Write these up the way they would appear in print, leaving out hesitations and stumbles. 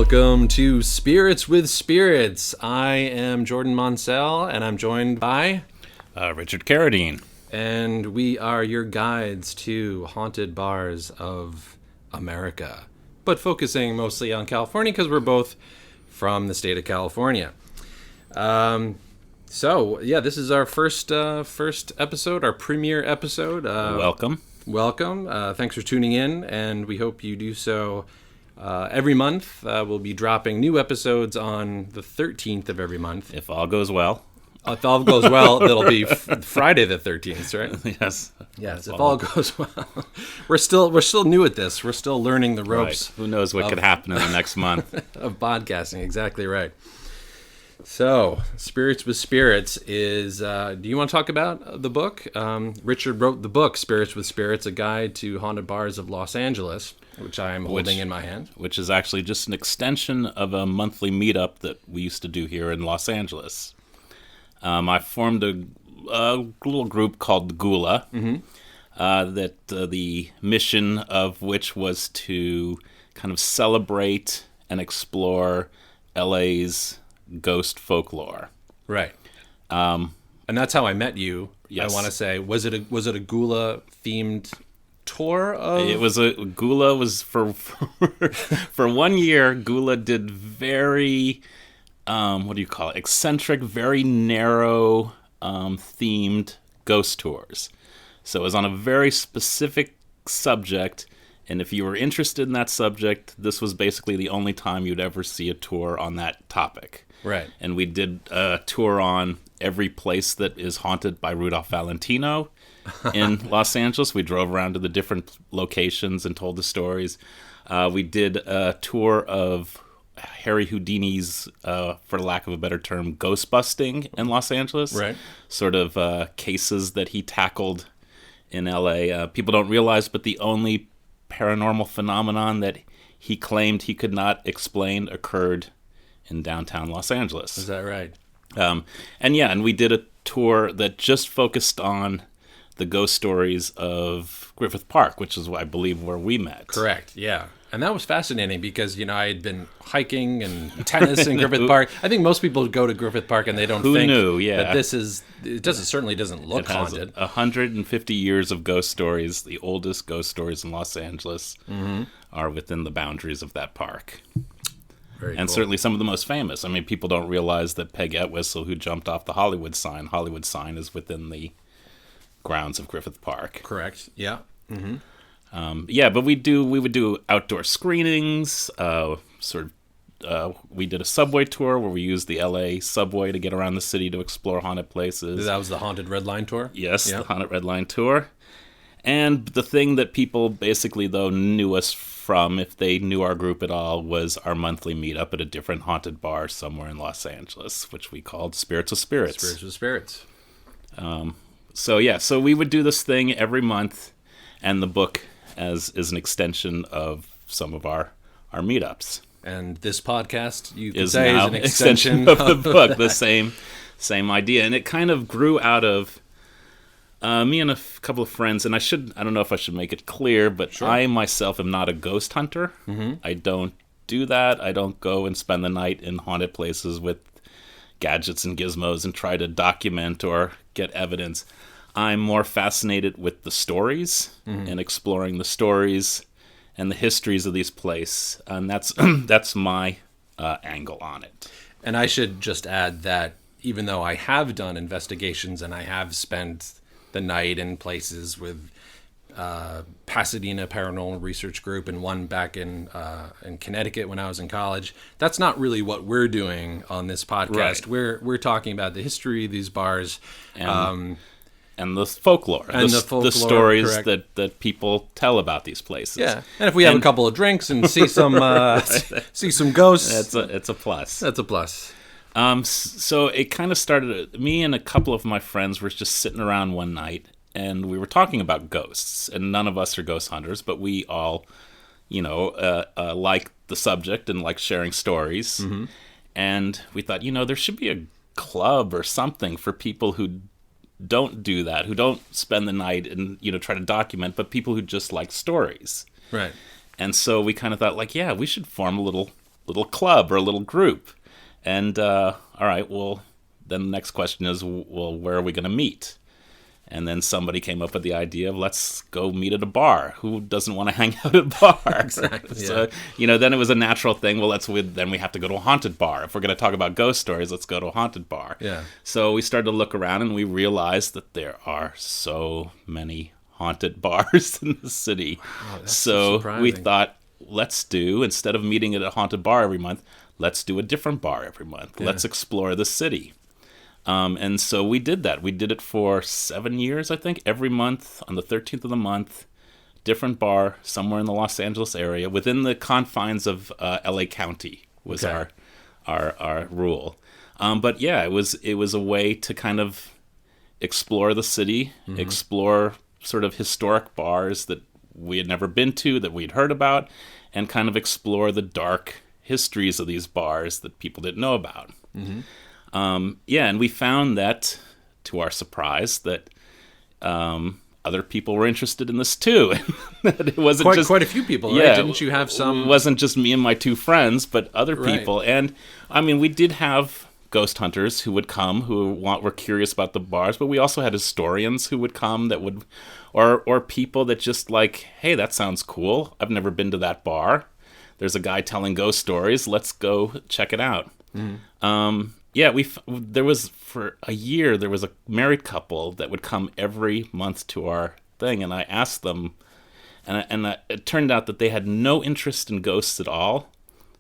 Welcome to Spirits with Spirits. I am Jordan Monsell, and I'm joined by Richard Carradine. And we are your guides to haunted bars of America, but focusing mostly on California because we're both from the state of California. This is our first episode, our premiere episode. Welcome. Thanks for tuning in, and we hope you do so every month. We'll be dropping new episodes on the 13th of every month. If all goes well. If all goes well, it'll be Friday the 13th, right? Yes. Yes, if all goes well. We're still new at this. We're still learning the ropes. Right. Who knows what could happen in the next month. Of podcasting, exactly right. So, Spirits with Spirits is, do you want to talk about the book? Richard wrote the book, Spirits with Spirits, A Guide to Haunted Bars of Los Angeles, which I'm holding in my hand. Which is actually just an extension of a monthly meetup that we used to do here in Los Angeles. I formed a little group called the Gula, that the mission of which was to kind of celebrate and explore LA's ghost folklore. Right. And that's how I met you. Yes. I want to say, was it a Gula themed tour of? It was Gula was for 1 year. Gula did very eccentric, very narrow themed ghost tours. So it was on a very specific subject, and if you were interested in that subject, this was basically the only time you'd ever see a tour on that topic. Right. And we did a tour on every place that is haunted by Rudolph Valentino in Los Angeles. We drove around to the different locations and told the stories. We did a tour of Harry Houdini's, for lack of a better term, ghost busting in Los Angeles. Right. Sort of cases that he tackled in LA. People don't realize, but the only paranormal phenomenon that he claimed he could not explain occurred in downtown Los Angeles. Is that right? And we did a tour that just focused on the ghost stories of Griffith Park, which is, I believe, where we met. Correct, yeah. And that was fascinating because, I had been hiking and tennis in Griffith Park. I think most people go to Griffith Park and they don't think that it certainly doesn't look haunted. 150 years of ghost stories. The oldest ghost stories in Los Angeles are within the boundaries of that park. Very and cool. Certainly some of the most famous. I mean, people don't realize that Peg Entwistle, who jumped off the Hollywood sign is within the grounds of Griffith Park. Correct, yeah. Mm-hmm. But we would do outdoor screenings. We did a subway tour where we used the LA subway to get around the city to explore haunted places. That was the Haunted Red Line tour? Yes, yeah. The Haunted Red Line tour. And the thing that people basically, though, knew us from, if they knew our group at all, was our monthly meetup at a different haunted bar somewhere in Los Angeles, which we called Spirits with Spirits. Spirits with Spirits. So we would do this thing every month, and the book is an extension of some of our meetups. And this podcast, you could is say, now is an extension of the book, the same idea. And it kind of grew out of me and a couple of friends, and I don't know if I should make it clear, but sure. I myself am not a ghost hunter. Mm-hmm. I don't do that. I don't go and spend the night in haunted places with gadgets and gizmos and try to document or get evidence. I'm more fascinated with the stories and exploring the stories and the histories of these places, and that's my angle on it. And I should just add that even though I have done investigations and I have spent the night in places with Pasadena Paranormal Research Group and one back in Connecticut when I was in college, that's not really what we're doing on this podcast. Right. We're talking about the history of these bars. And the folklore, and the stories that people tell about these places. Yeah, and if we have a couple of drinks and see some ghosts, it's a plus. That's a plus. So it kind of started. Me and a couple of my friends were just sitting around one night, and we were talking about ghosts. And none of us are ghost hunters, but we all, like the subject and like sharing stories. Mm-hmm. And we thought, there should be a club or something for people who don't do that, who don't spend the night and try to document, but people who just like stories. Right. And so we kind of thought, we should form a little little club or a little group. And all right, well, then the next question is, well, where are we going to meet? And then somebody came up with the idea of, let's go meet at a bar. Who doesn't want to hang out at a bar? Exactly. So, then it was a natural thing. Well, then we have to go to a haunted bar. If we're going to talk about ghost stories, let's go to a haunted bar. Yeah. So we started to look around, and we realized that there are so many haunted bars in the city. Wow, that's so surprising. we thought, instead of meeting at a haunted bar every month, let's do a different bar every month. Yeah. Let's explore the city. And so we did that. We did it for 7 years, I think. Every month, on the 13th of the month, different bar somewhere in the Los Angeles area, within the confines of LA County was our rule. But yeah, it was a way to kind of explore the city, explore sort of historic bars that we had never been to, that we'd heard about, and kind of explore the dark histories of these bars that people didn't know about. Mm-hmm. And we found that, to our surprise, that other people were interested in this too. That it wasn't quite a few people, right? Yeah, didn't you have some? It wasn't just me and my two friends, but other people. Right. And I mean, we did have ghost hunters who would come, who were curious about the bars, but we also had historians who would come or people that just like, hey, that sounds cool. I've never been to that bar. There's a guy telling ghost stories. Let's go check it out. Mm-hmm. For a year, there was a married couple that would come every month to our thing, and I asked them, and it turned out that they had no interest in ghosts at all,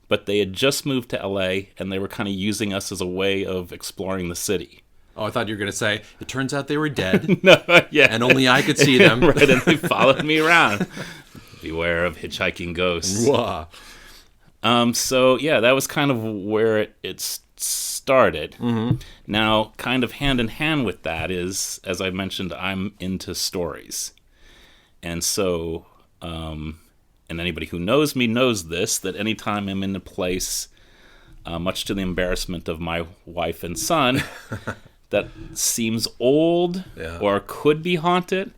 but they had just moved to LA, and they were kind of using us as a way of exploring the city. Oh, I thought you were going to say, it turns out they were dead, no, yeah. and only I could see them. Right, and they followed me around. Beware of hitchhiking ghosts. Wow. So, yeah, that was kind of where it started. Mm-hmm. Now, kind of hand in hand with that is, as I mentioned, I'm into stories. And so, and anybody who knows me knows this, that anytime I'm in a place, much to the embarrassment of my wife and son, that seems old or could be haunted,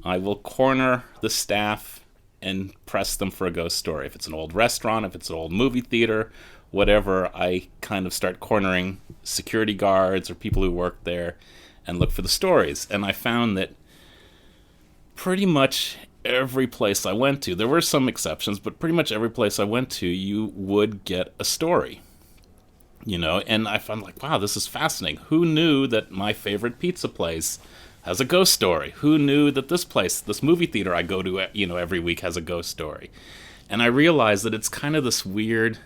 I will corner the staff and press them for a ghost story. If it's an old restaurant, if it's an old movie theater, whatever, I kind of start cornering security guards or people who work there and look for the stories. And I found that pretty much every place I went to, there were some exceptions, but pretty much every place I went to, you would get a story. And I found like, wow, this is fascinating. Who knew that my favorite pizza place has a ghost story? Who knew that this movie theater I go to, every week has a ghost story? And I realized that it's kind of this weird,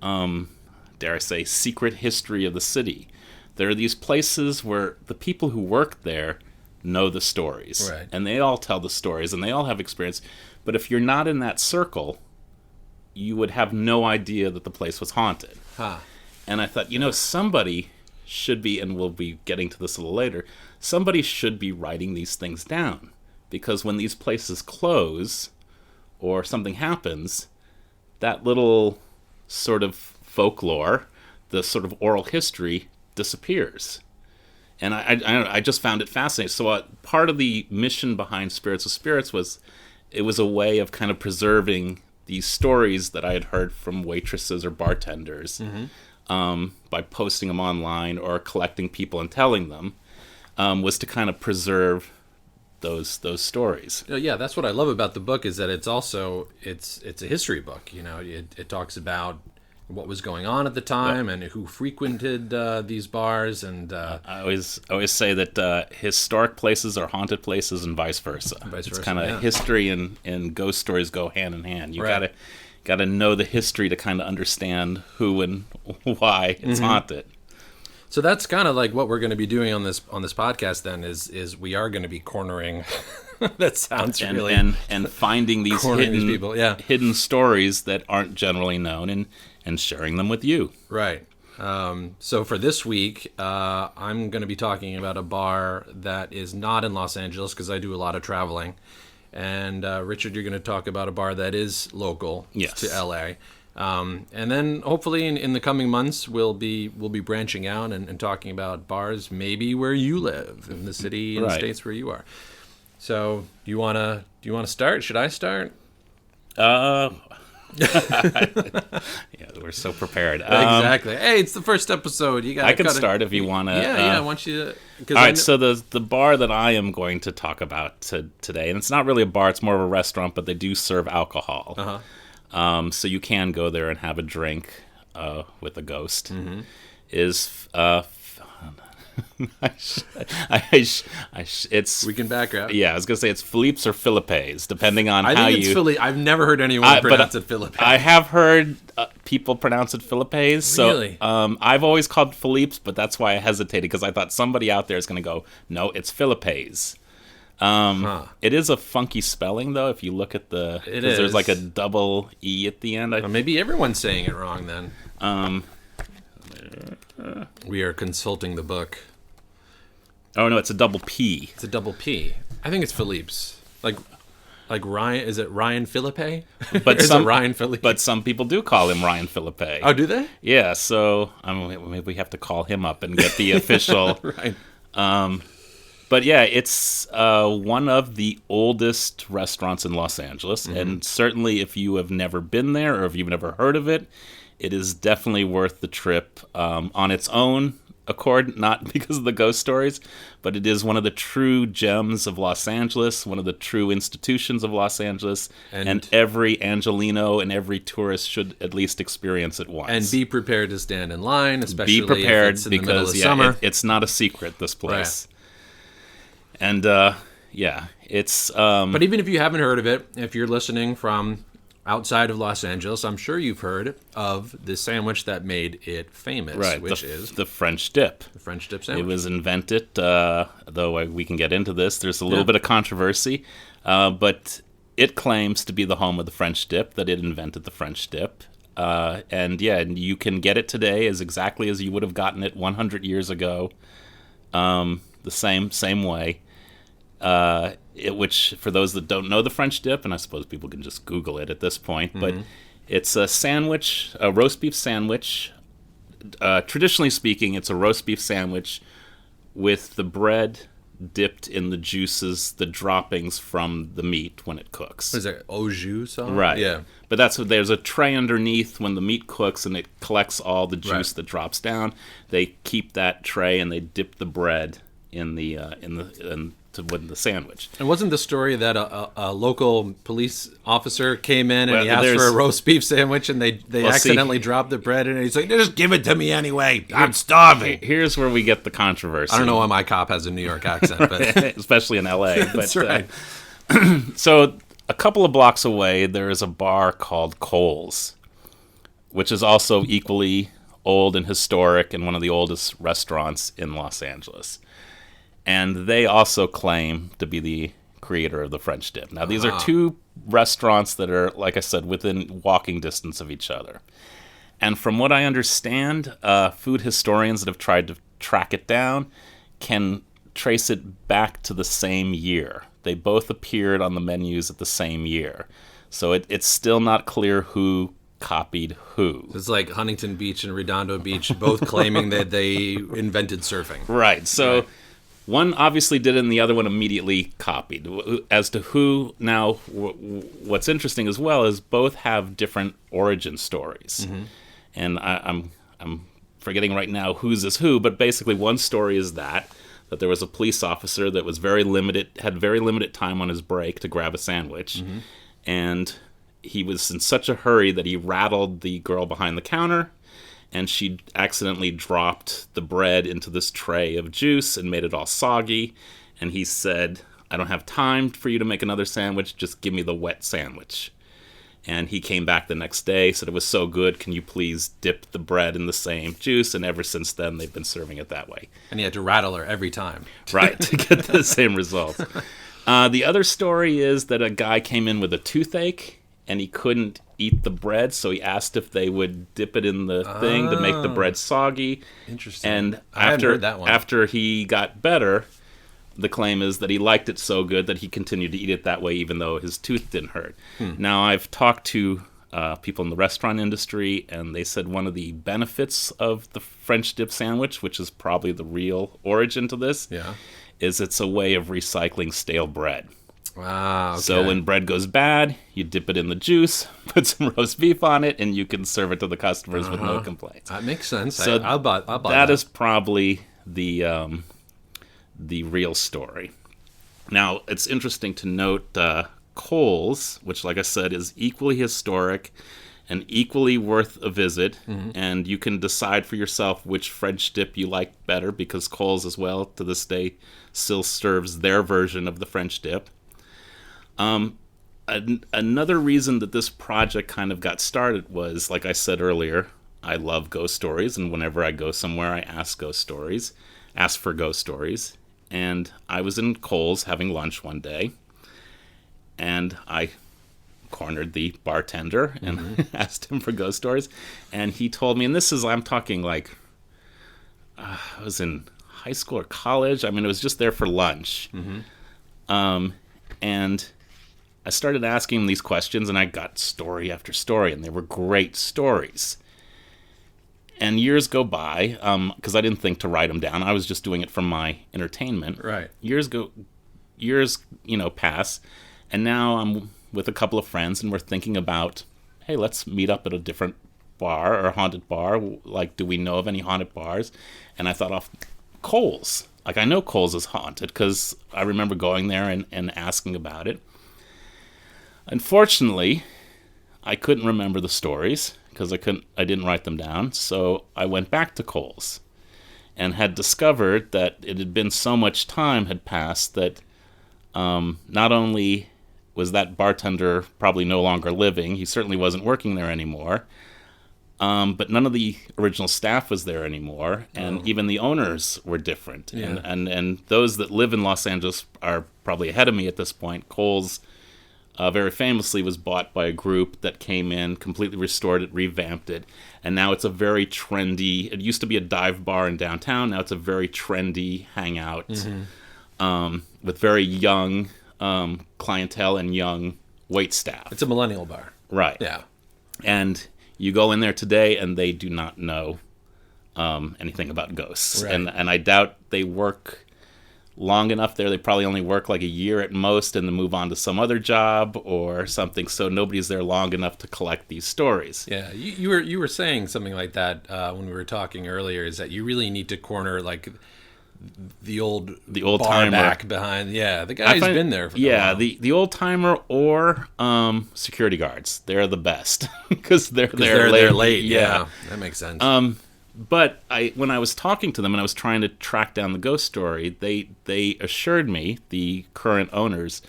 dare I say, secret history of the city. There are these places where the people who work there know the stories. Right. And they all tell the stories, and they all have experience. But if you're not in that circle, you would have no idea that the place was haunted. Huh. And I thought, somebody should be, and we'll be getting to this a little later, somebody should be writing these things down. Because when these places close or something happens, that little sort of folklore, the sort of oral history, disappears. And I just found it fascinating. So part of the mission behind Spirits of Spirits was it was a way of kind of preserving these stories that I had heard from waitresses or bartenders, by posting them online or collecting people and telling them, was to kind of preserve those stories. Yeah, that's what I love about the book, is that it's also it's a history book. It talks about what was going on at the time and who frequented these bars. And I always say that historic places are haunted places and vice versa. It's kind of history and ghost stories go hand in hand. You gotta know the history to kind of understand who and why it's haunted. So that's kind of like what we're going to be doing on this podcast. Then is we are going to be cornering. That sounds really and finding these hidden stories that aren't generally known and sharing them with you. Right. So for this week, I'm going to be talking about a bar that is not in Los Angeles because I do a lot of traveling. And Richard, you're going to talk about a bar that is local to LA. And then hopefully in the coming months we'll be branching out and talking about bars maybe where you live in the city and the states where you are. So do you wanna start? Should I start? Yeah, we're so prepared. Exactly. Hey, it's the first episode. You got. I can start if you want to. Yeah, I want you to. All right, so the bar that I am going to talk about today, and it's not really a bar; it's more of a restaurant, but they do serve alcohol. So you can go there and have a drink with a ghost. Is it's we can back up. Yeah, I was gonna say it's Philippe's or Philippe's, depending on I how think it's Philippe. I've never heard anyone pronounce it Philippe. I have heard people pronounce it Philippe's. So Really? I've always called Philippe's, but that's why I hesitated, because I thought somebody out there is gonna go, no, it's Philippe's. It is a funky spelling, though, if you look at the... It is. There's like a double E at the end. Maybe everyone's saying it wrong, then. We are consulting the book. Oh, no, it's a double P. It's a double P. I think it's Philippe's. Like Ryan... Is it Ryan Philippe? But is it Ryan Philippe? But some people do call him Ryan Philippe. Oh, do they? Yeah, so maybe we have to call him up and get the official... Right. But yeah, it's one of the oldest restaurants in Los Angeles, and certainly if you have never been there or if you've never heard of it, it is definitely worth the trip on its own accord, not because of the ghost stories, but it is one of the true gems of Los Angeles, one of the true institutions of Los Angeles, and every Angelino and every tourist should at least experience it once. And be prepared to stand in line, especially be prepared, if it's in the middle because of summer. It's not a secret, this place. Right. And it's... But even if you haven't heard of it, if you're listening from outside of Los Angeles, I'm sure you've heard of the sandwich that made it famous, right, which is the French dip. The French dip sandwich. It was invented, though we can get into this. There's a little bit of controversy, but it claims to be the home of the French dip, that it invented the French dip. And you can get it today as exactly as you would have gotten it 100 years ago, the same way. Which, for those that don't know the French dip, and I suppose people can just Google it at this point, but it's a sandwich, a roast beef sandwich. Traditionally speaking, it's a roast beef sandwich with the bread dipped in the juices, the droppings from the meat when it cooks. What is it, au jus sauce? Right. Yeah. But there's a tray underneath when the meat cooks, and it collects all the juice that drops down. They keep that tray and they dip the bread in the sandwich. And wasn't the story that a local police officer came in and he asked for a roast beef sandwich, and they accidentally dropped the bread, and he's like, just give it to me anyway. I'm starving. Here's where we get the controversy. I don't know why my cop has a New York accent, but especially in L.A. That's right. So a couple of blocks away, there is a bar called Cole's, which is also equally old and historic and one of the oldest restaurants in Los Angeles. And they also claim to be the creator of the French dip. Now, these are two restaurants that are, like I said, within walking distance of each other. And from what I understand, food historians that have tried to track it down can trace it back to the same year. They both appeared on the menus at the same year. So it's still not clear who copied who. It's like Huntington Beach and Redondo Beach both claiming that they invented surfing. Right. So one obviously did it and the other one immediately copied. As to who, now, what's interesting as well is both have different origin stories. And I'm forgetting right now whose is who, but basically one story is that there was a police officer that was had very limited time on his break to grab a sandwich. And he was in such a hurry that he rattled the girl behind the counter, and she accidentally dropped the bread into this tray of juice and made it all soggy. And he said, I don't have time for you to make another sandwich, just give me the wet sandwich. And he came back the next day, said it was so good, can you please dip the bread in the same juice? And ever since then, they've been serving it that way. And he had to rattle her every time. Right, to get the same result. The other story is that a guy came in with a toothache, and he couldn't eat the bread, so he asked if they would dip it in the thing to make the bread soggy. Interesting. And I hadn't heard that one. After he got better, the claim is that he liked it so good that he continued to eat it that way even though his tooth didn't hurt. Now, I've talked to people in the restaurant industry, and they said one of the benefits of the French dip sandwich, which is probably the real origin to this, is it's a way of recycling stale bread. Ah, okay. So when bread goes bad, you dip it in the juice, put some roast beef on it, and you can serve it to the customers with no complaints. That makes sense. So I'll buy that. That is probably the real story. Now, it's interesting to note Coles, which, like I said, is equally historic and equally worth a visit. And you can decide for yourself which French dip you like better, because Coles, as well, to this day, still serves their version of the French dip. Another reason that this project kind of got started was, like I said earlier, I love ghost stories, and whenever I go somewhere, I ask for ghost stories. And I was in Kohl's having lunch one day, and I cornered the bartender and asked him for ghost stories. And he told me, and I'm talking like, I was in high school or college. I mean, it was just there for lunch. And I started asking him these questions, and I got story after story, and they were great stories. And years go by, because I didn't think to write them down. I was just doing it for my entertainment. Right. Years pass, and now I'm with a couple of friends, and we're thinking about, hey, let's meet up at a different bar or haunted bar. Like, do we know of any haunted bars? And I thought off Kohl's. Like, I know Kohl's is haunted because I remember going there and asking about it. Unfortunately, I couldn't remember the stories because I didn't write them down. So I went back to Kohl's and had discovered that it had been so much time had passed that not only was that bartender probably no longer living, he certainly wasn't working there anymore, but none of the original staff was there anymore, and even the owners were different. Yeah. And those that live in Los Angeles are probably ahead of me at this point. Kohl's very famously was bought by a group that came in, completely restored it, revamped it, and now it's a very trendy, it used to be a dive bar in downtown, now it's a very trendy hangout with very young clientele and young wait staff. It's a millennial bar. Right. Yeah. And you go in there today and they do not know anything about ghosts. Right. And I doubt they work long enough there. They probably only work like a year at most and then move on to some other job or something. So nobody's there long enough to collect these stories. Yeah, you were saying something like that when we were talking earlier. Is that you really need to corner like the old bar timer back behind? Yeah, the guy's been there. For a while. the old timer or security guards. They're the best because they're late. Yeah, that makes sense. But when I was talking to them and I was trying to track down the ghost story, they assured me, the current owners,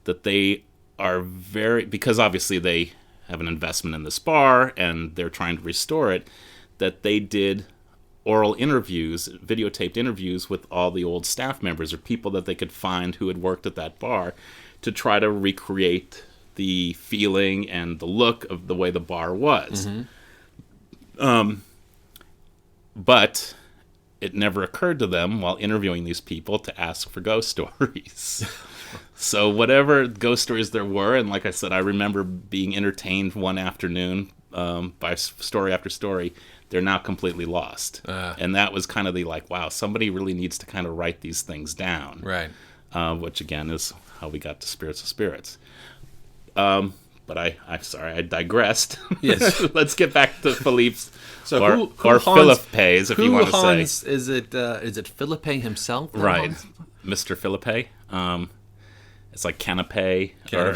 that they are because obviously they have an investment in this bar and they're trying to restore it, that they did oral interviews, videotaped interviews with all the old staff members or people that they could find who had worked at that bar to try to recreate the feeling and the look of the way the bar was. But it never occurred to them while interviewing these people to ask for ghost stories. So whatever ghost stories there were, and like I said, I remember being entertained one afternoon by story after story, they're now completely lost. And that was kind of the wow, somebody really needs to kind of write these things down. Right. Which again is how we got to Spirits of Spirits. But I'm sorry, I digressed. Yes. Let's get back to Philippe's. So or Philippe, if you want to say. Is it Philippe himself? Right. Mr. Philippe. It's like canapé. Or,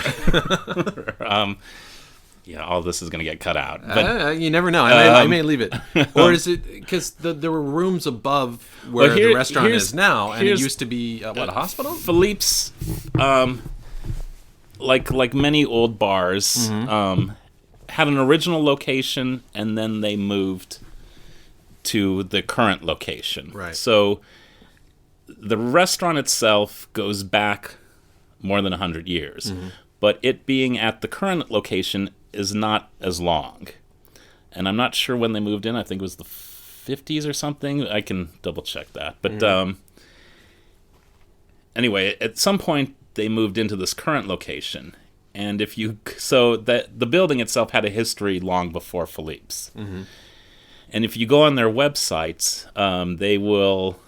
all this is going to get cut out. But, you never know. I may leave it. Or is it because there were rooms above where the restaurant is now, and it used to be, a hospital? Philippe's, like many old bars, had an original location, and then they moved to the current location. Right. So the restaurant itself goes back more than 100 years, but it being at the current location is not as long. And I'm not sure when they moved in. I think it was the 50s or something. I can double check that. But anyway, at some point they moved into this current location. And the building itself had a history long before Philippe's. And if you go on their websites, they will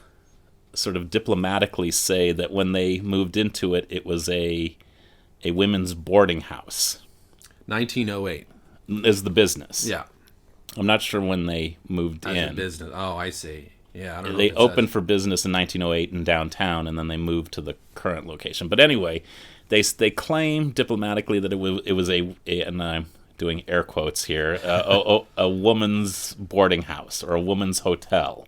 sort of diplomatically say that when they moved into it, it was a a women's boarding house. 1908 is the business. Yeah. I'm not sure when they moved As in. a business. Oh, I see. Yeah, I don't know. They opened for business in 1908 in downtown, and then they moved to the current location. But anyway, they claim diplomatically that it was a and I'm doing air quotes here, a woman's boarding house or a woman's hotel,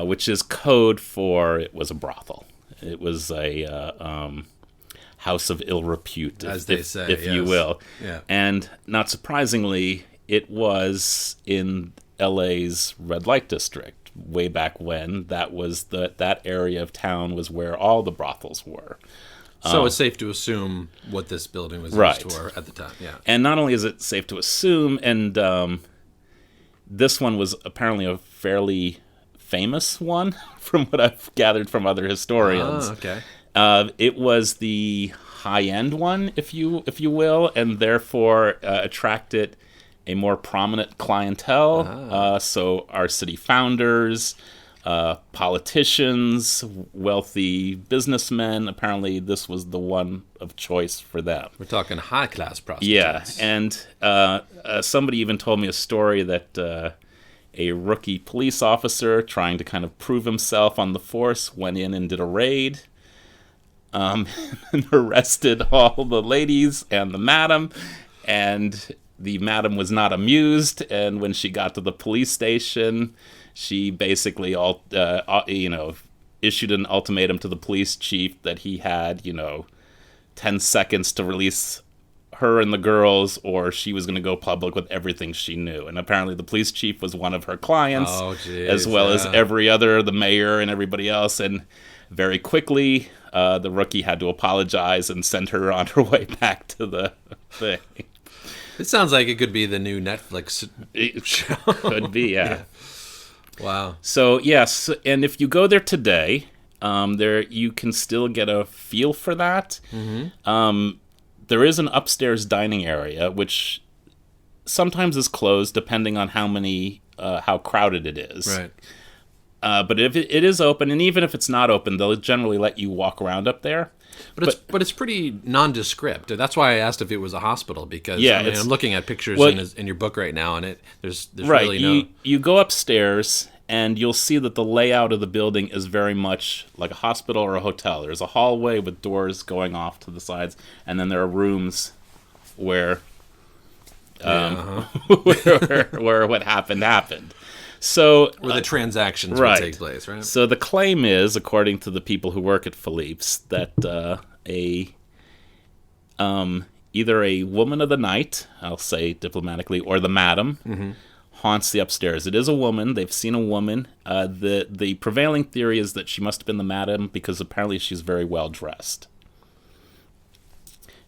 which is code for it was a brothel. It was a house of ill repute, as they say, if you will. Yeah. And not surprisingly, it was in LA's red light district. Way back when, that was that area of town was where all the brothels were. So it's safe to assume what this building was Right. used for at the time. Yeah. And not only is it safe to assume, and this one was apparently a fairly famous one, from what I've gathered from other historians. Oh, okay. It was the high-end one, if you will, and therefore attracted a more prominent clientele. So our city founders, politicians, wealthy businessmen, apparently this was the one of choice for them. We're talking high-class prostitutes. Yeah, and somebody even told me a story that a rookie police officer trying to kind of prove himself on the force went in and did a raid. And arrested all the ladies and the madam, and the madam was not amused, and when she got to the police station, she basically issued an ultimatum to the police chief that he had 10 seconds to release her and the girls, or she was going to go public with everything she knew. And apparently the police chief was one of her clients, as well as the mayor and everybody else. And very quickly, the rookie had to apologize and send her on her way back to the thing. It sounds like it could be the new Netflix show. Could be, yeah. Wow. So, yes, and if you go there today, there you can still get a feel for that. Mm-hmm. There is an upstairs dining area, which sometimes is closed depending on how crowded it is. Right. But if it is open, and even if it's not open, they'll generally let you walk around up there. But it's pretty nondescript. That's why I asked if it was a hospital, because I'm looking at pictures in your book right now, and there's right. Really no. You go upstairs, and you'll see that the layout of the building is very much like a hospital or a hotel. There's a hallway with doors going off to the sides, and then there are rooms where where what happened. So where the transactions would take place, right? So the claim is, according to the people who work at Philippe's, that either a woman of the night, I'll say diplomatically, or the madam, haunts the upstairs. It is a woman. They've seen a woman. The prevailing theory is that she must have been the madam because apparently she's very well dressed.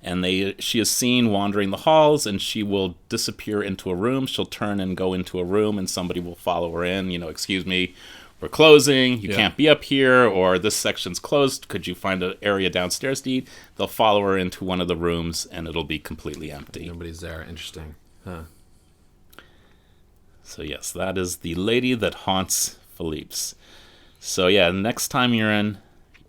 And she is seen wandering the halls, and she will disappear into a room. She'll turn and go into a room, and somebody will follow her in. Excuse me, we're closing. You can't be up here, or this section's closed. Could you find an area downstairs to eat? They'll follow her into one of the rooms, and it'll be completely empty. Nobody's there. Interesting. Huh. So yes, that is the lady that haunts Philippe's. So yeah, next time you're in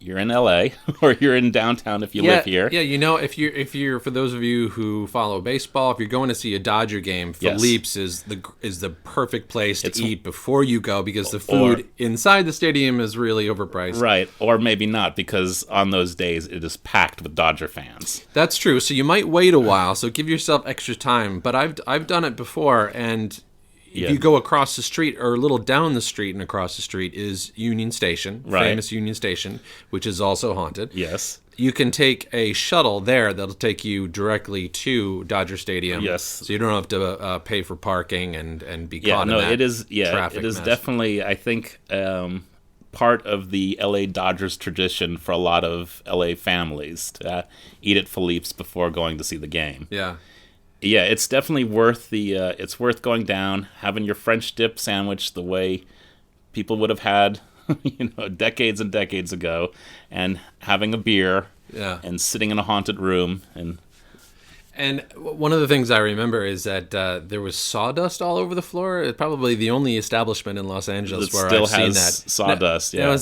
LA, or you're in downtown if you live here. Yeah, if you're for those of you who follow baseball, if you're going to see a Dodger game, Philippe's is the perfect place to eat before you go, because the food inside the stadium is really overpriced. Right, or maybe not, because on those days it is packed with Dodger fans. That's true. So you might wait a while, so give yourself extra time. But I've done it before, and if you go across the street, or a little down the street and across the street, is Union Station, famous Union Station, which is also haunted. Yes. You can take a shuttle there that'll take you directly to Dodger Stadium. Yes. So you don't have to pay for parking and be caught in that it is. Yeah, traffic it is mess. definitely, I think, part of the LA Dodgers tradition for a lot of LA families to eat at Philippe's before going to see the game. Yeah. Yeah, it's definitely worth it's worth going down, having your French dip sandwich the way people would have had, decades and decades ago, and having a beer, and sitting in a haunted room, and And one of the things I remember is that there was sawdust all over the floor. It's probably the only establishment in Los Angeles It where still I've seen has that. sawdust. Now, Yeah.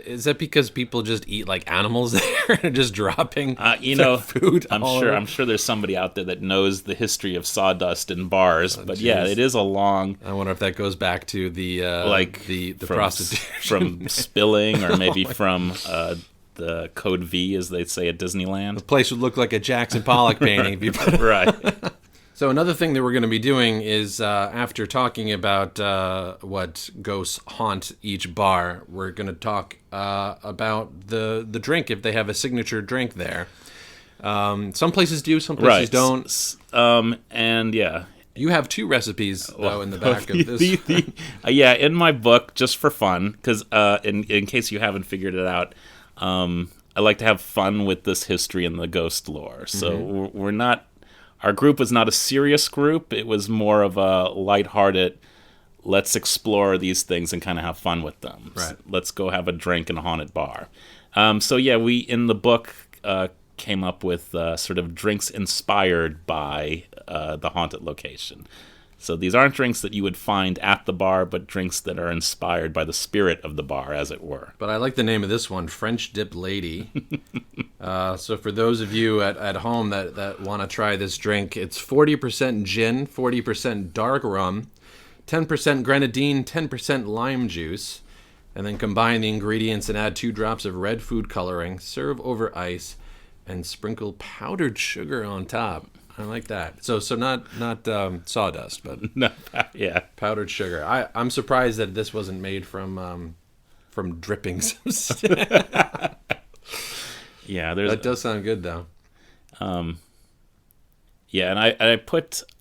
is that because people just eat like animals there and just dropping food? I'm sure there's somebody out there that knows the history of sawdust in bars. But yeah, geez. it is a long, I wonder if that goes back to the from, prostitution from spilling, or maybe from the Code V, as they say at Disneyland. The place would look like a Jackson Pollock painting if you put it. Right. So another thing that we're going to be doing is after talking about what ghosts haunt each bar, we're going to talk about the drink, if they have a signature drink there. Some places do, some places don't. And yeah. You have 2 recipes, though, in the back of this. Yeah, in my book, just for fun, because in case you haven't figured it out, I like to have fun with this history and the ghost lore. So we're not, our group was not a serious group. It was more of a lighthearted, let's explore these things and kind of have fun with them. Right. Let's go have a drink in a haunted bar. So yeah, we, in the book, came up with sort of drinks inspired by the haunted location. So these aren't drinks that you would find at the bar, but drinks that are inspired by the spirit of the bar, as it were. But I like the name of this one, French Dip Lady. So for those of you at home that want to try this drink, it's 40% gin, 40% dark rum, 10% grenadine, 10% lime juice, and then combine the ingredients and add 2 drops of red food coloring, serve over ice, and sprinkle powdered sugar on top. I like that. So not sawdust, but No, yeah. powdered sugar. I'm surprised that this wasn't made from drippings. Yeah, That does sound good, though. Yeah, and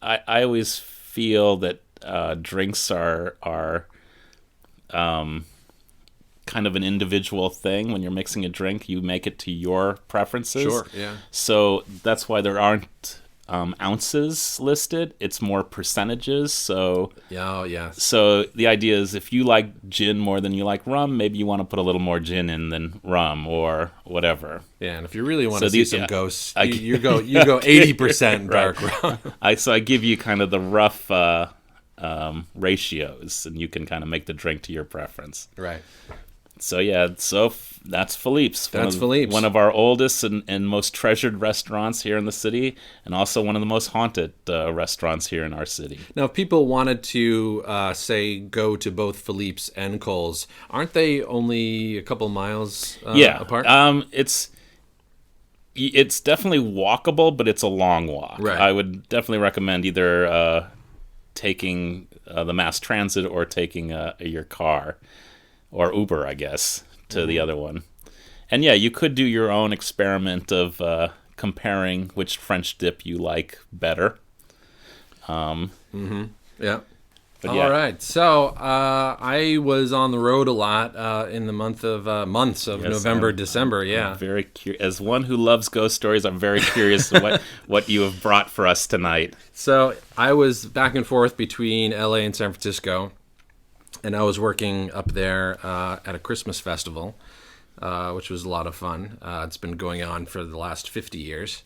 I always feel that drinks are kind of an individual thing. When you're mixing a drink, you make it to your preferences. Sure, yeah. So that's why there aren't ounces listed. It's more percentages. So Yeah. So the idea is, if you like gin more than you like rum, maybe you want to put a little more gin in than rum, or whatever. Yeah, and if you really want So to see these- some yeah. ghosts, you go 80% dark rum. I give you kind of the rough ratios, and you can kind of make the drink to your preference. Right. So yeah, that's Philippe's. That's Philippe's. One of our oldest and most treasured restaurants here in the city, and also one of the most haunted restaurants here in our city. Now, if people wanted to, say, go to both Philippe's and Cole's, aren't they only a couple miles apart? It's definitely walkable, but it's a long walk. Right. I would definitely recommend either taking the mass transit or taking your car. Or Uber, I guess, to the other one. And yeah, you could do your own experiment of comparing which French dip you like better. Yeah. But yeah. All right. So I was on the road a lot in the months of November, December. Yeah. I'm very as one who loves ghost stories, I'm very curious what you have brought for us tonight. So I was back and forth between LA and San Francisco. And I was working up there at a Christmas festival, which was a lot of fun. It's been going on for the last 50 years.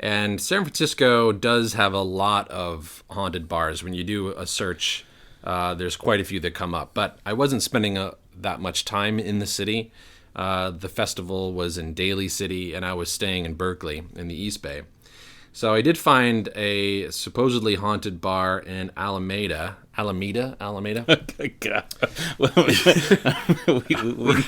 And San Francisco does have a lot of haunted bars. When you do a search, there's quite a few that come up. But I wasn't spending that much time in the city. The festival was in Daly City, and I was staying in Berkeley in the East Bay. So I did find a supposedly haunted bar in Alameda. God.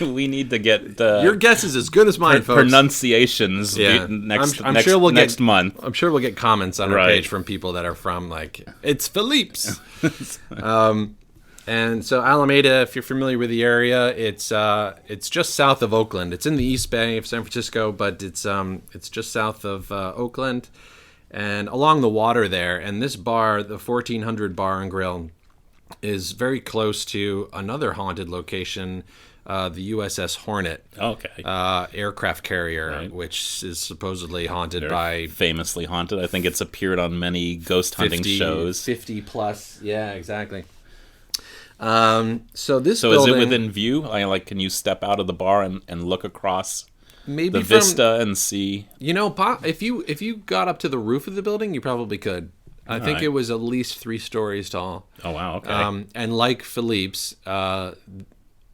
we need to get Your guess is as good as mine, folks. Pronunciations next month. I'm sure we'll get comments on our Right. page from people that are from, like, it's Philippe's. And so Alameda, if you're familiar with the area, it's just south of Oakland. It's in the East Bay of San Francisco, but it's just south of Oakland and along the water there. And this bar, the 1400 Bar and Grill, is very close to another haunted location, the USS Hornet. Okay. Aircraft carrier, Right. which is supposedly haunted by Famously haunted. I think it's appeared on many ghost hunting shows. 50 plus. Yeah, exactly. So So building, is it within view? Can you step out of the bar and look across maybe the vista and see. If you got up to the roof of the building, you probably could. I think it was at least 3 stories tall. Oh wow! Okay. And like Philippe's,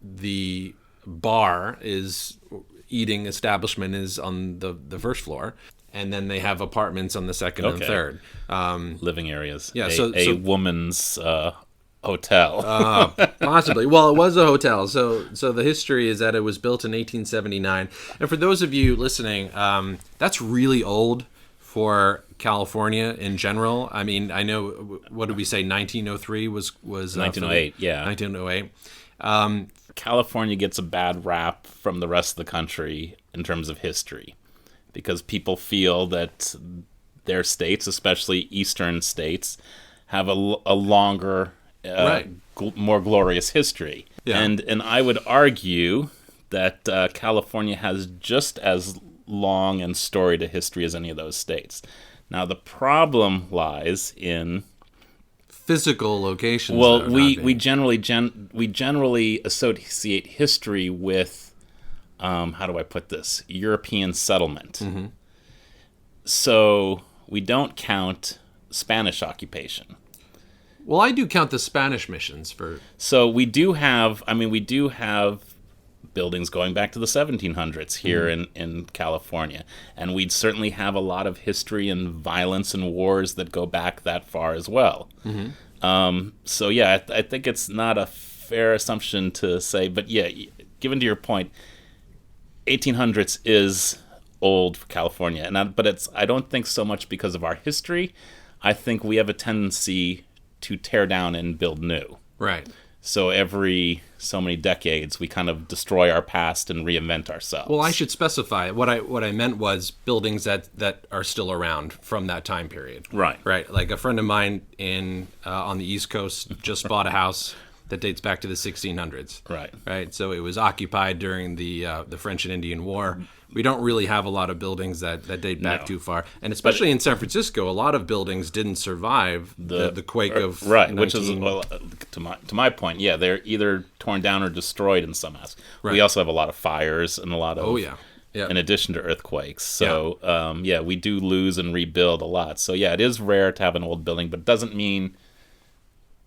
the bar eating establishment is on the first floor, and then they have apartments on the second and third. Living areas. Yeah, a woman's hotel. Possibly. Well, it was a hotel. So the history is that it was built in 1879. And for those of you listening, that's really old for California in general. I mean, I know, what did we say? 1903 was 1908. Yeah. 1908. California gets a bad rap from the rest of the country in terms of history, because people feel that their states, especially eastern states, have a longer, more glorious history. Yeah. And I would argue that California has just as long and storied a history as any of those states. Now, the problem lies in physical locations. Well, we generally associate history with, how do I put this? European settlement. Mm-hmm. So we don't count Spanish occupation. Well, I do count the Spanish missions for. So we do have buildings going back to the 1700s here in California, and we'd certainly have a lot of history and violence and wars that go back that far as well. Mm-hmm. So yeah, I think it's not a fair assumption to say, but yeah, given to your point, 1800s is old for California, but I don't think so much because of our history. I think we have a tendency to tear down and build new. Right. So every so many decades, we kind of destroy our past and reinvent ourselves. Well, I should specify what I meant was buildings that are still around from that time period. Right. Right. Like a friend of mine on the East Coast just bought a house that dates back to the 1600s. Right. Right. So it was occupied during the French and Indian War. We don't really have a lot of buildings that date back too far, and especially in San Francisco, a lot of buildings didn't survive the quake of 19... which is to my point. Yeah, they're either torn down or destroyed in some aspect. Right. We also have a lot of fires and a lot of yeah. in addition to earthquakes. So we do lose and rebuild a lot. So yeah, it is rare to have an old building, but it doesn't mean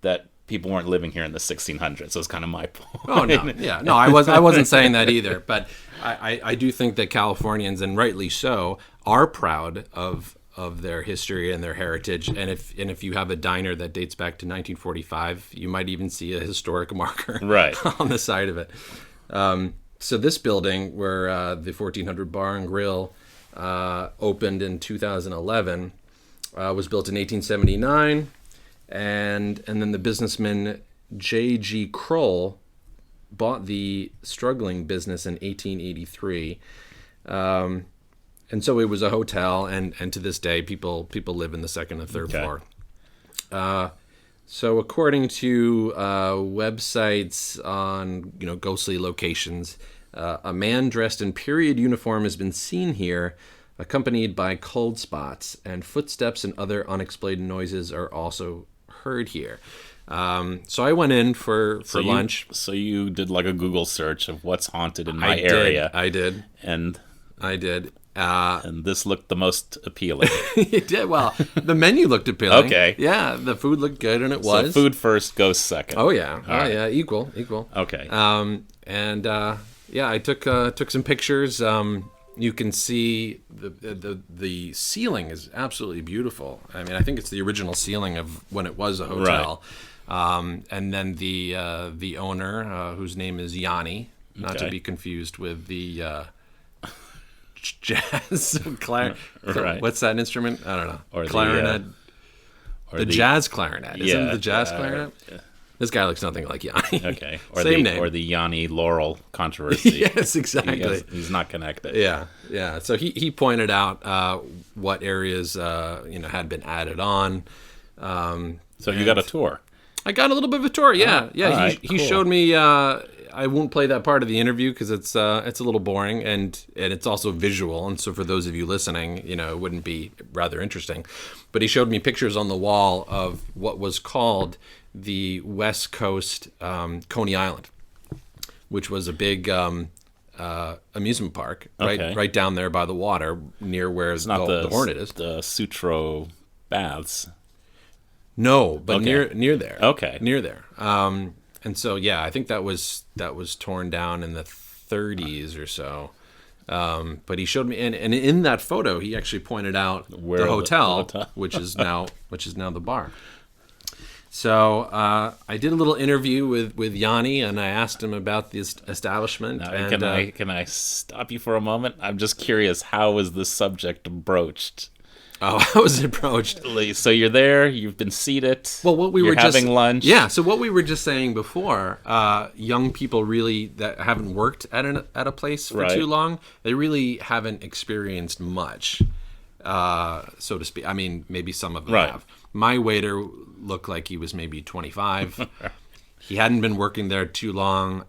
that people weren't living here in the 1600s. So it's kind of my point. Oh no, yeah, no, I wasn't saying that either. But I do think that Californians, and rightly so, are proud of their history and their heritage. And if you have a diner that dates back to 1945, you might even see a historic marker on the side of it. So this building, where the 1400 Bar and Grill opened in 2011, was built in 1879. And then the businessman J.G. Kroll bought the struggling business in 1883. And so it was a hotel, and to this day, people live in the second and third floor. So according to websites on ghostly locations, a man dressed in period uniform has been seen here, accompanied by cold spots, and footsteps and other unexplained noises are also heard here. So I went in for lunch. So you did like a Google search of what's haunted in my area. I did. And this looked the most appealing. It did. Well, the menu looked appealing. Okay. Yeah, the food looked good, and it was. So food first, ghost second. Oh yeah. Yeah. Equal. Okay. I took some pictures. You can see the ceiling is absolutely beautiful. I mean, I think it's the original ceiling of when it was a hotel. Right. And then the owner, whose name is Yanni, not to be confused with the jazz right. What's that instrument? I don't know. Or clarinet. The jazz clarinet. Isn't it the jazz clarinet? This guy looks nothing like Yanni. Okay. Same name. Or the Yanni Laurel controversy. Yes, exactly. He's not connected. Yeah. So he pointed out what areas had been added on. So you got a tour. I got a little bit of a tour. Yeah. Right, he showed me. I won't play that part of the interview because it's a little boring, and it's also visual. And so for those of you listening, it wouldn't be rather interesting. But he showed me pictures on the wall of what was called the West Coast Coney Island, which was a big amusement park, Okay. right down there by the water, near where Not the Hornet is. the Sutro baths. No, but Okay. near there. Okay. Near there. And so yeah, I think that was torn down in the 30s or so. But he showed me, and in that photo, he actually pointed out Where the the hotel, hotel. which is now the bar. So I did a little interview with Yanni, and I asked him about this establishment. Now, And can I stop you for a moment? I'm just curious. How was this subject broached? I was approached. So you're there. You've been seated. Well, what we you're were just having lunch. Yeah. So what we were just saying before, young people really that haven't worked at a place for Right. too long, they really haven't experienced much, so to speak. I mean, maybe some of them Right. have. My waiter looked like he was maybe 25. He hadn't been working there too long.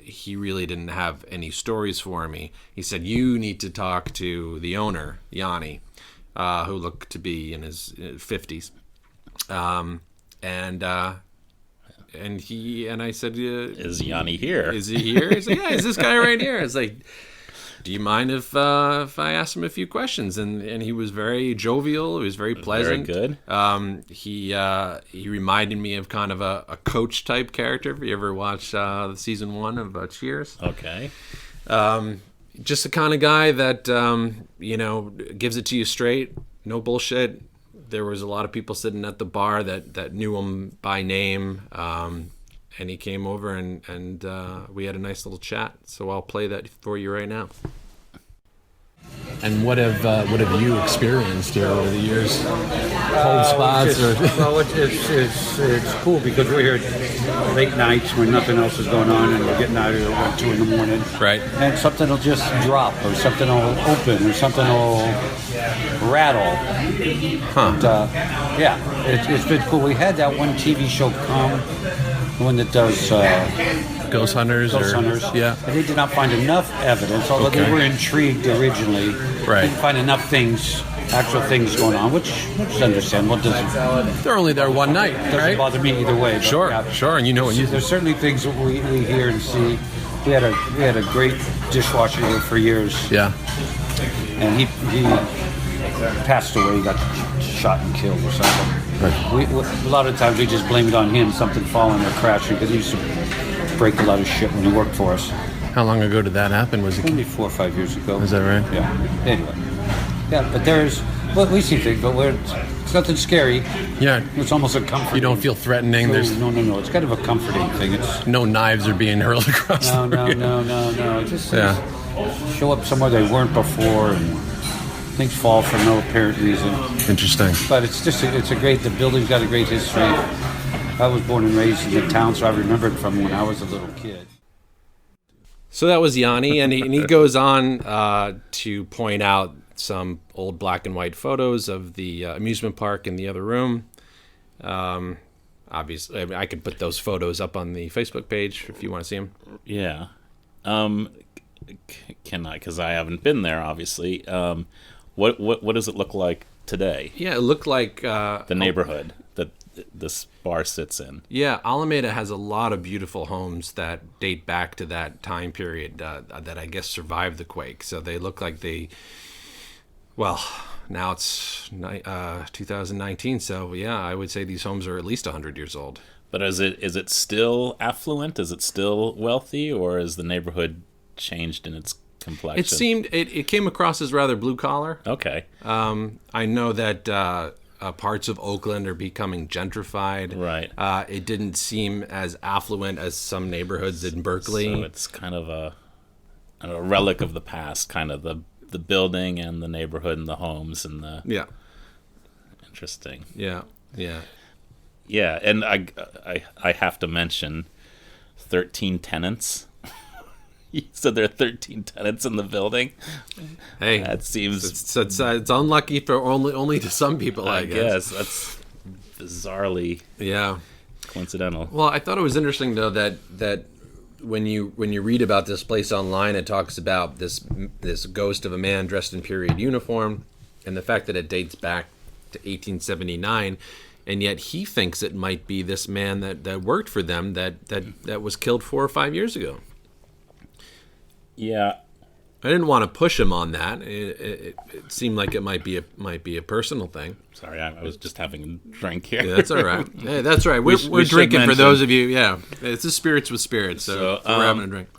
He really didn't have any stories for me. He said, "You need to talk to the owner, Yanni." Who looked to be in his 50s, and I said, Is Yanni here? "Is he here?" He's like, "Yeah, is this guy right here?" It's like, "Do you mind if I ask him a few questions?" And he was very jovial. He was very pleasant. Very good. He reminded me of kind of a coach type character. If you ever watched the season 1 of Cheers. Okay. Just the kind of guy that gives it to you straight, no bullshit. There was a lot of people sitting at the bar that knew him by name, and he came over and we had a nice little chat. So I'll play that for you right now. And what have you experienced here over the years? Cold spots Well, it's cool because we're here late nights when nothing else is going on and we're getting out of here at 2 in the morning. Right. And something will just drop or something will open or something will rattle. Huh. And, it's been cool. We had that one TV show come, the one that does Ghost Hunters? Ghost Hunters. Yeah. And they did not find enough evidence, although Okay. they were intrigued originally. Right. Didn't find enough things, actual things going on, which is understandable. It doesn't They're only there one night, doesn't bother me either way. But Sure, yeah. sure. And you know what you... There's certainly things that we hear and see. We had a great dishwasher here for years, Yeah. and he passed away. He got shot and killed or something. A lot of times we just blame it on him, something falling or crashing, because he used to break a lot of shit when he worked for us. How long ago did that happen? Was it... Only 4 or 5 years ago. Is that right? Yeah. Anyway. Yeah, but we see things, but it's nothing scary. Yeah. It's almost a comfort. You don't feel threatening. There's No. It's kind of a comforting thing. It's no knives are being hurled across the room. No. Just show up somewhere they weren't before, and things fall for no apparent reason. Interesting. But it's just the building's got a great history. I was born and raised in the town, so I remember it from when I was a little kid. So that was Yanni, and he goes on to point out some old black and white photos of the amusement park in the other room. Obviously, I could put those photos up on the Facebook page if you want to see them. Yeah. Can I? Because I haven't been there, obviously. What does it look like today? Yeah, it looked like The neighborhood that this bar sits in. Yeah, Alameda has a lot of beautiful homes that date back to that time period that I guess survived the quake. So they look like now it's 2019. So yeah, I would say these homes are at least 100 years old. But is it still affluent? Is it still wealthy, or is the neighborhood changed in its complexion? It seemed it came across as rather blue collar. Okay. I know that parts of Oakland are becoming gentrified. Right. It didn't seem as affluent as some neighborhoods in Berkeley. So it's kind of a relic of the past, kind of the building and the neighborhood and the homes and the... Yeah. Interesting. Yeah. Yeah, and I have to mention 13 tenants. You said there are 13 tenants in the building. Hey, that seems... It's unlucky for only to some people, I guess. That's bizarrely coincidental. Well, I thought it was interesting, though, that when you read about this place online, it talks about this ghost of a man dressed in period uniform, and the fact that it dates back to 1879, and yet he thinks it might be this man that worked for them that was killed 4 or 5 years ago. Yeah. I didn't want to push him on that. It seemed like it might be a personal thing. Sorry, I was just having a drink here. Yeah, that's all right. Hey, that's right. We're drinking for those of you. Yeah, it's the spirits with spirits. So we're having a drink.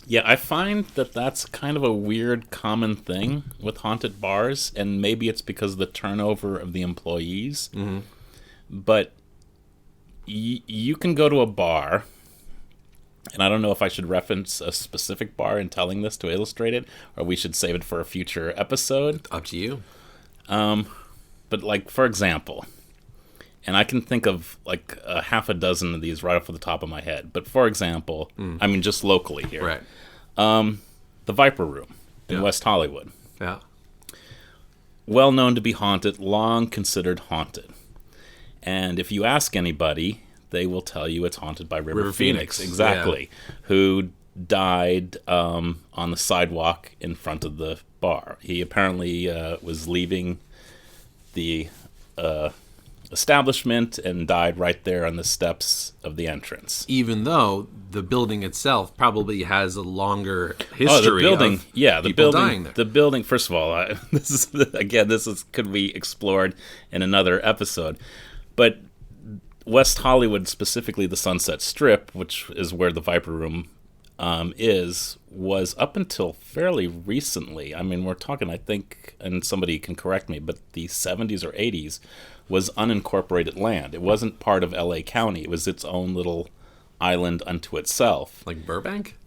Yeah, I find that that's kind of a weird common thing with haunted bars, and maybe it's because of the turnover of the employees. Mm-hmm. But you can go to a bar, and I don't know if I should reference a specific bar in telling this to illustrate it, or we should save it for a future episode. Up to you. But like, for example, and I can think of like a half a dozen of these right off the top of my head. But for example, I mean, just locally here. Right. The Viper Room in West Hollywood. Yeah. Well known to be haunted, long considered haunted. And if you ask anybody, they will tell you it's haunted by River Phoenix. Exactly. Yeah. Who died on the sidewalk in front of the bar. He apparently was leaving the establishment and died right there on the steps of the entrance. Even though the building itself probably has a longer history the building, of the people building, dying there. The building, first of all, this could be explored in another episode. But West Hollywood, specifically the Sunset Strip, which is where the Viper Room was up until fairly recently. I mean, we're talking, I think, and somebody can correct me, but the 70s or 80s was unincorporated land. It wasn't part of LA County. It was its own little island unto itself. Like Burbank?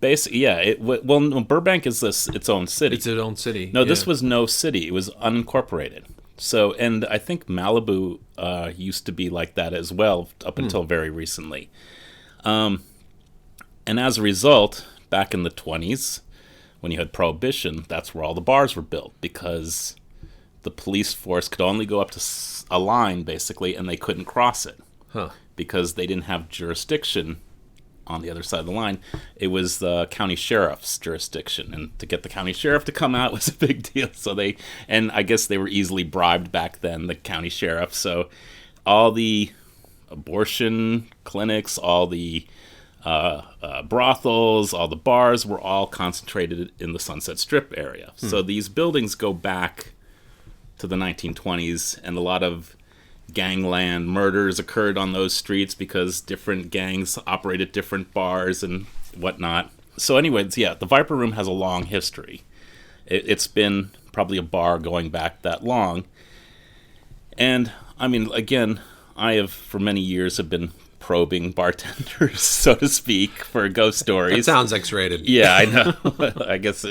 Basically, yeah. No, Burbank is its own city. It's its own city. No, this was no city. It was unincorporated. So, and I think Malibu used to be like that as well up until very recently. And as a result, back in the 20s, when you had Prohibition, that's where all the bars were built, because the police force could only go up to a line, basically, and they couldn't cross it. Because they didn't have jurisdiction on the other side of the line. It was the county sheriff's jurisdiction, and to get the county sheriff to come out was a big deal. So and I guess they were easily bribed back then, the county sheriff. So all the abortion clinics, all the brothels, all the bars were all concentrated in the Sunset Strip area. So these buildings go back to the 1920s, and a lot of gangland murders occurred on those streets because different gangs operated different bars and whatnot. So anyways, yeah, the Viper Room has a long history. It's been probably a bar going back that long. And, I mean, again, I have, for many years, have been probing bartenders, so to speak, for ghost stories. That sounds X-rated. Yeah, I know. I guess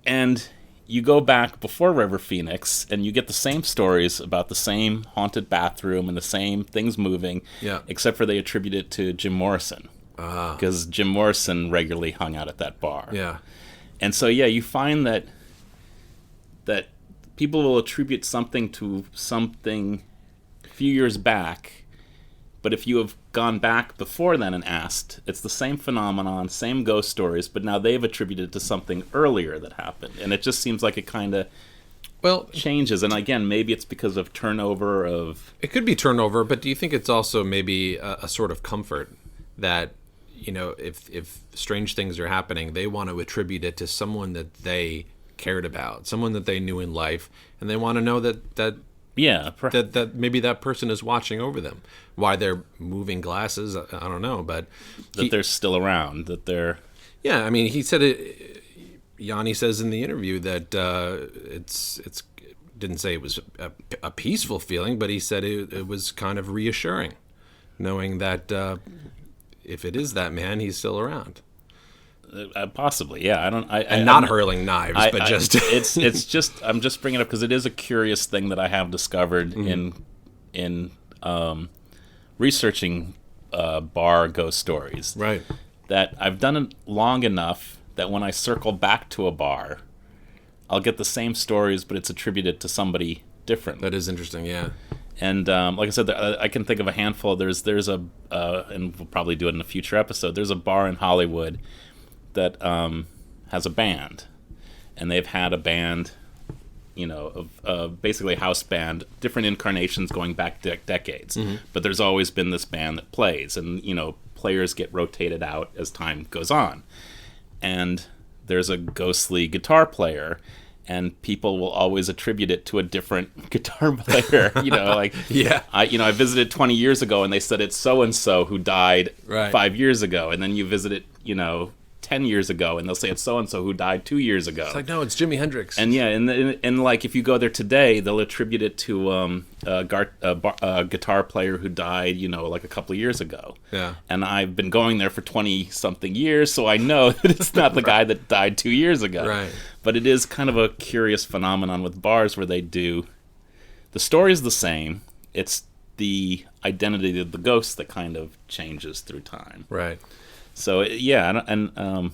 and you go back before River Phoenix, and you get the same stories about the same haunted bathroom and the same things moving, except for they attribute it to Jim Morrison. Because Jim Morrison regularly hung out at that bar. Yeah. And so, yeah, you find that people will attribute something to something a few years back, but if you have gone back before then and asked, it's the same phenomenon, same ghost stories, but now they've attributed it to something earlier that happened. And it just seems like it kind of changes. And again, maybe it's because of turnover of... It could be turnover, but do you think it's also maybe a sort of comfort that, you know, if strange things are happening, they want to attribute it to someone that they cared about, someone that they knew in life, and they want to know that that maybe that person is watching over them. Why they're moving glasses, I don't know, but that they're still around, that they're... Yeah, I mean, he said it. Yanni says in the interview that it's didn't say it was a peaceful feeling, but he said it was kind of reassuring, knowing that if it is that man, he's still around. Possibly, yeah. I'm not hurling knives, but just it's just I'm just bringing it up because it is a curious thing that I have discovered in researching bar ghost stories. Right. That I've done it long enough that when I circle back to a bar, I'll get the same stories, but it's attributed to somebody different. That is interesting, yeah. And like I said, I can think of a handful. There's and we'll probably do it in a future episode. There's a bar in Hollywood that has a band, and they've had a band, basically a house band, different incarnations going back decades. But there's always been this band that plays, and players get rotated out as time goes on. And there's a ghostly guitar player, and people will always attribute it to a different guitar player. Yeah. I visited 20 years ago, and they said it's so and so who died Right. 5 years ago, and then you visit it, 10 years ago, and they'll say it's so and so who died 2 years ago. It's like, no, it's Jimi Hendrix. And yeah, and like if you go there today, they'll attribute it to a guitar player who died, like a couple of years ago. Yeah. And I've been going there for 20-something years, so I know that it's not the guy that died 2 years ago. Right. But it is kind of a curious phenomenon with bars where they do. The story is the same. It's the identity of the ghost that kind of changes through time. Right. So yeah, and I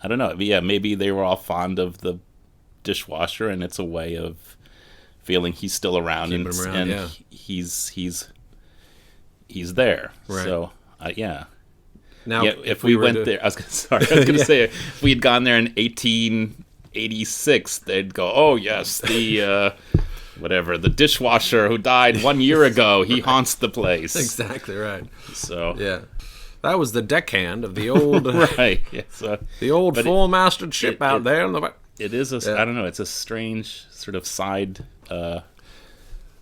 don't know. Yeah, maybe they were all fond of the dishwasher, and it's a way of feeling he's still around, Keep him around, yeah. he's there. Right. So yeah. Now, Yeah, if we went there, I was gonna Yeah. say if we'd gone there in 1886, they'd go, oh yes, the whatever, the dishwasher who died 1 year ago, he haunts the place. Exactly right. So Yeah. That was the deckhand of the old, right, yeah. So the old but full-masted ship out there in the. it is Yeah. I don't know. It's a strange sort of side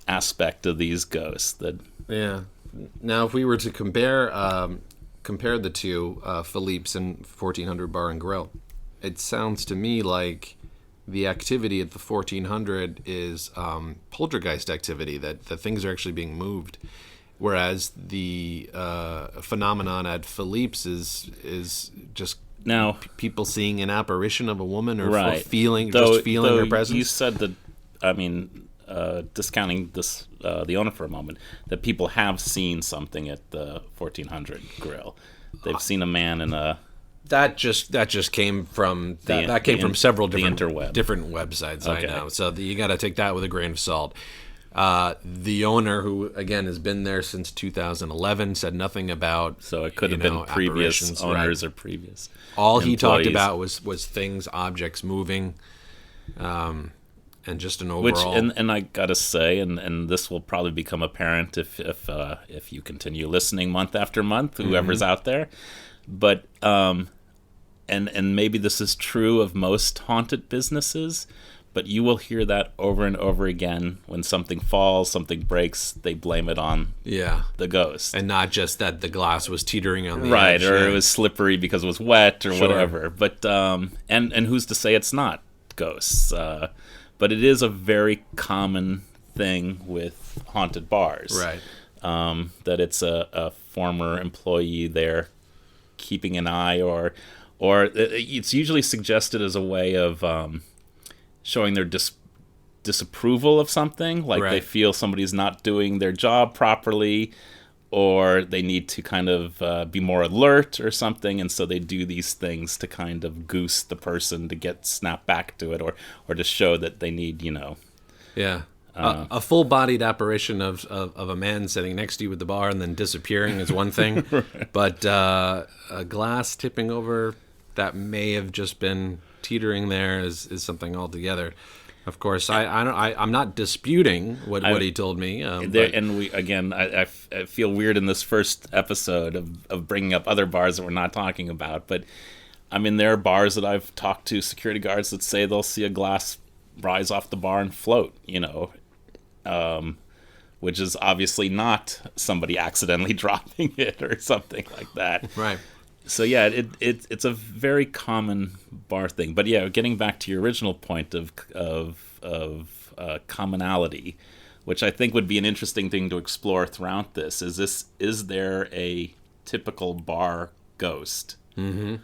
aspect of these ghosts that. Yeah. Now, if we were to compare the two, Philippe's and 1400 Bar and Grill, it sounds to me like the activity at the 1400 is poltergeist activity, that things are actually being moved, whereas the phenomenon at Philippe's is just Now, people seeing an apparition of a woman or right. feeling Though her presence. You said that, discounting this the owner for a moment, that people have seen something at the 1400 Grill. They've seen a man in a. That just came from from several different websites. Okay. I know, so you got to take that with a grain of salt. The owner, who again has been there since 2011, said nothing about. So it could have been previous apparitions, owners right. or previous. All he talked employees. about was things, objects moving, and just an overall. Which and I gotta say, and this will probably become apparent if you continue listening month after month, whoever's out there. But and maybe this is true of most haunted businesses, but you will hear that over and over again. When something falls, something breaks, they blame it on the ghost. And not just that the glass was teetering on the right, edge. or Yeah. it was slippery because it was wet or Sure. whatever. But and who's to say it's not ghosts? But it is a very common thing with haunted bars. Right. That it's a former employee there keeping an eye, or it's usually suggested as a way of showing their disapproval of something, like Right. they feel somebody's not doing their job properly, or they need to kind of be more alert or something, and so they do these things to kind of goose the person to get snapped back to it, or to show that they need, Yeah. A full-bodied apparition of a man sitting next to you at the bar and then disappearing is one thing, but a glass tipping over that may have just been teetering there is something altogether. Of course, I'm not disputing what he told me. And we again, I feel weird in this first episode of bringing up other bars that we're not talking about, but I mean, there are bars that I've talked to security guards that say they'll see a glass rise off the bar and float, which is obviously not somebody accidentally dropping it or something like that. Right. So yeah, it's a very common bar thing. But yeah, getting back to your original point of commonality, which I think would be an interesting thing to explore throughout this. Is there a typical bar ghost? Mm-hmm.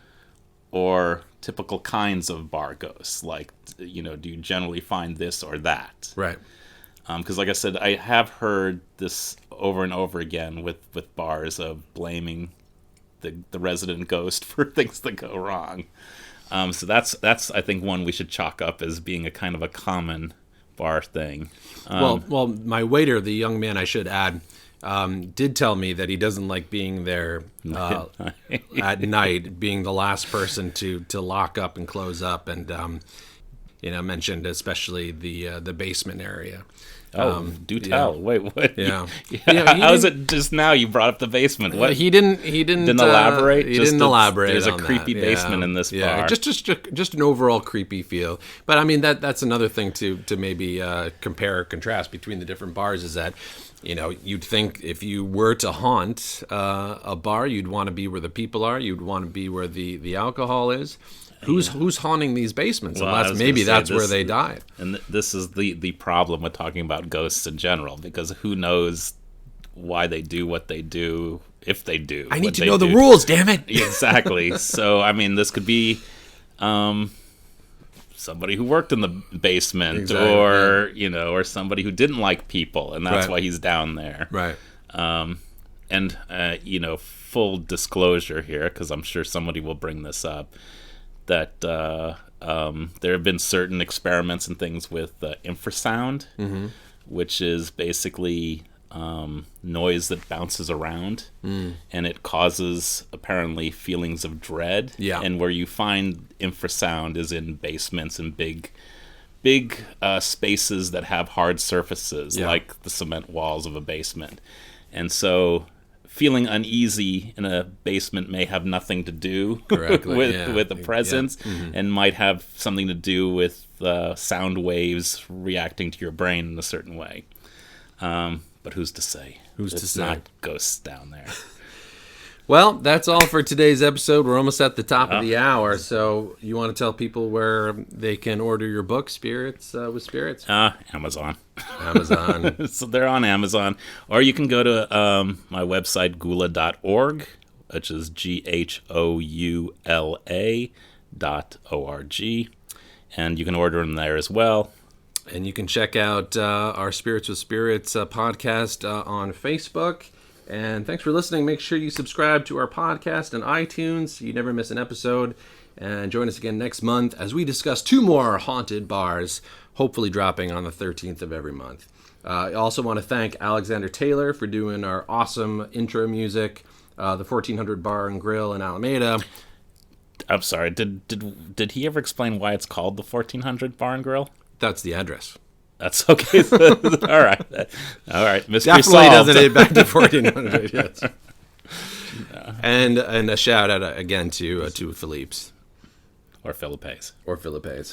Or typical kinds of bar ghosts? Like, do you generally find this or that? Right. Because like I said, I have heard this over and over again with bars of blaming the resident ghost for things that go wrong. So that's I think one we should chalk up as being a kind of a common bar thing. Well, my waiter, the young man, I should add, did tell me that he doesn't like being there at night, being the last person to lock up and close up, and mentioned especially the basement area. Do tell. Yeah. Wait, what? Yeah. How is it just now you brought up the basement? What? He didn't elaborate. He didn't elaborate. There's a on creepy that. basement in this bar. Just an overall creepy feel. But I mean that's another thing to maybe compare or contrast between the different bars is that you'd think if you were to haunt a bar, you'd want to be where the people are. You'd want to be where the alcohol is. Who's haunting these basements? Well, Unless maybe that's where they died. And this is the problem with talking about ghosts in general, because who knows why they do what they do, if they do. I need to know the rules, damn it. Exactly. So, I mean, this could be somebody who worked in the basement, Exactly. or somebody who didn't like people, and that's Right. why he's down there. Right. And full disclosure here, because I'm sure somebody will bring this up, that there have been certain experiments and things with infrasound, which is basically noise that bounces around, and it causes apparently feelings of dread. Yeah. And where you find infrasound is in basements and big spaces that have hard surfaces, Yeah. like the cement walls of a basement. And so feeling uneasy in a basement may have nothing to do Correctly, with the presence, Yeah. and might have something to do with sound waves reacting to your brain in a certain way. But who's to say? Who's to It's say? not ghosts down there. Well, that's all for today's episode. We're almost at the top of the hour. So you want to tell people where they can order your book, Spirits with Spirits? Amazon. Amazon. So they're on Amazon. Or you can go to my website, gula.org, which is GHOULA.org. And you can order them there as well. And you can check out our Spirits with Spirits podcast on Facebook. And thanks for listening. Make sure you subscribe to our podcast on iTunes so you never miss an episode. And join us again next month as we discuss 2 more haunted bars, hopefully dropping on the 13th of every month. I also want to thank Alexander Taylor for doing our awesome intro music, the 1400 Bar and Grill in Alameda. I'm sorry, did he ever explain why it's called the 1400 Bar and Grill? That's the address. That's okay. All right. Mystery Definitely solved. doesn't date back to 1400. Yes. And a shout out again to Philippe's Or Philippe. or Philippe.